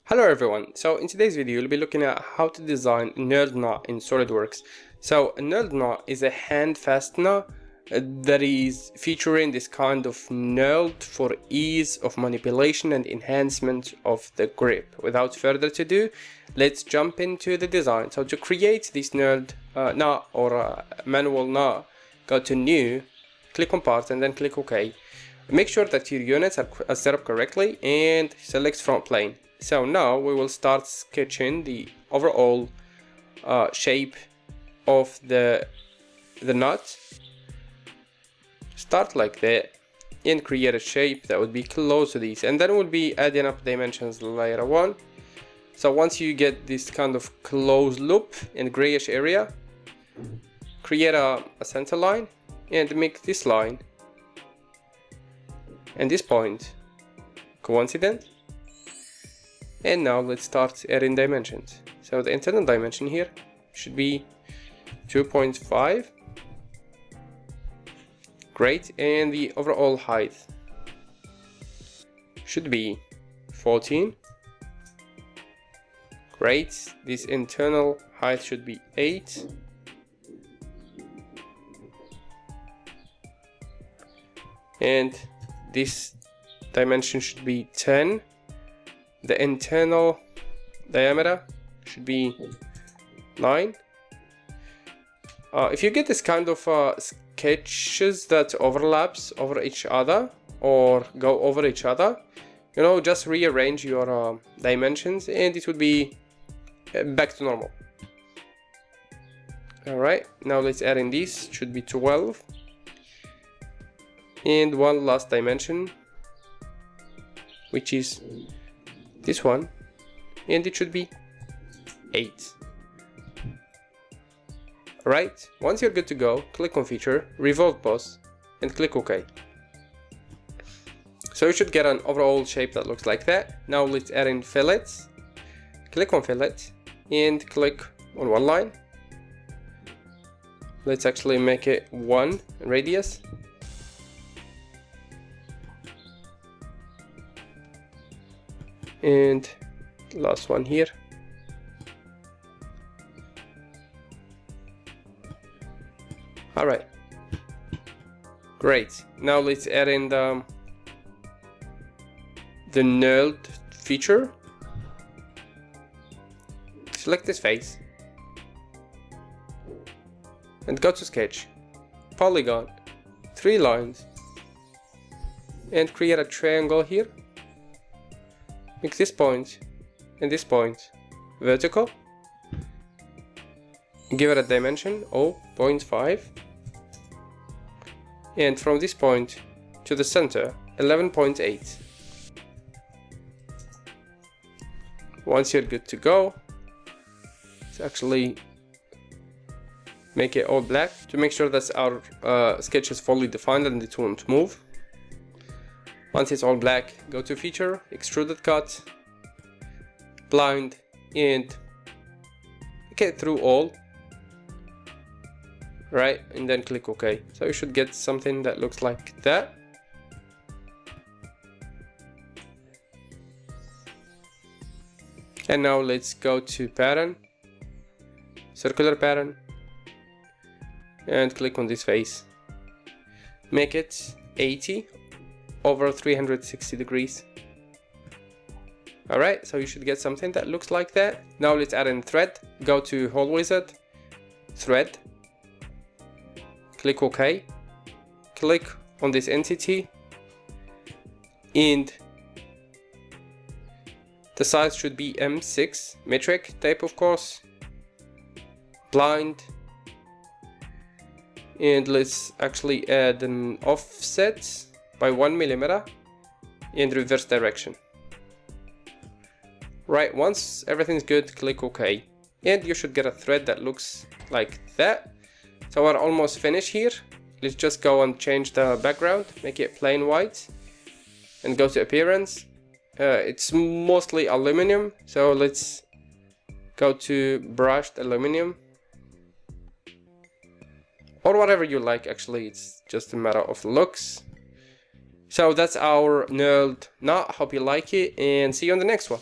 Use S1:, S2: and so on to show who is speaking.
S1: Hello everyone, so in today's video we'll be looking at how to design a knurled knot in SolidWorks. So a knurled knot is a hand fastener that is featuring this kind of knurled for ease of manipulation and enhancement of the grip. Without further ado, let's jump into the design. So to create this knurled knot or manual knot, go to new, click on parts and then click OK. Make sure that your units are set up correctly and select front plane. So now we will start sketching the overall shape of the knot. Start like that and create a shape that would be close to these, and then we'll be adding up dimensions later on. So once you get this kind of closed loop and grayish area, create a center line and make this line and this point coincident. And now let's start adding dimensions. So the internal dimension here should be 2.5. Great. And the overall height should be 14. Great. This internal height should be 8. And this dimension should be 10. The internal diameter should be 9. If you get this kind of sketches that overlaps over each other or go over each other, you know, just rearrange your dimensions and it would be back to normal. Alright, now let's add in this, should be 12. And one last dimension, which is this one, and it should be 8. Alright, once you're good to go, click on feature, revolve boss, and click OK. So you should get an overall shape that looks like that. Now let's add in fillets. Click on fillet and click on one line. Let's actually make it 1 radius. And last one here. Alright, great. Now let's add in the knurled feature. Select this face and go to sketch, polygon, 3 lines, and create a triangle here. Make this point and this point vertical. Give it a dimension 0.5. And from this point to the center 11.8. Once you're good to go, let's actually make it all black to make sure that our sketch is fully defined and it won't move. Once it's all black, go to feature, extruded cut, blind, and get through all. Right, and then click OK. So you should get something that looks like that. And now let's go to pattern, circular pattern, and click on this face. Make it 80 over 360 degrees. Alright, so you should get something that looks like that. Now let's add in thread. Go to hole wizard, thread, click OK, click on this entity, and the size should be M6, metric type of course, blind, and let's actually add an offset by 1 millimeter in reverse direction. Right, once everything's good, click OK, and you should get a thread that looks like that. So we're almost finished here. Let's just go and change the background, make it plain white, and go to appearance. It's mostly aluminum, so let's go to brushed aluminum, or whatever you like. Actually, it's just a matter of looks. So that's our knurled knot. Hope you like it and see you on the next one.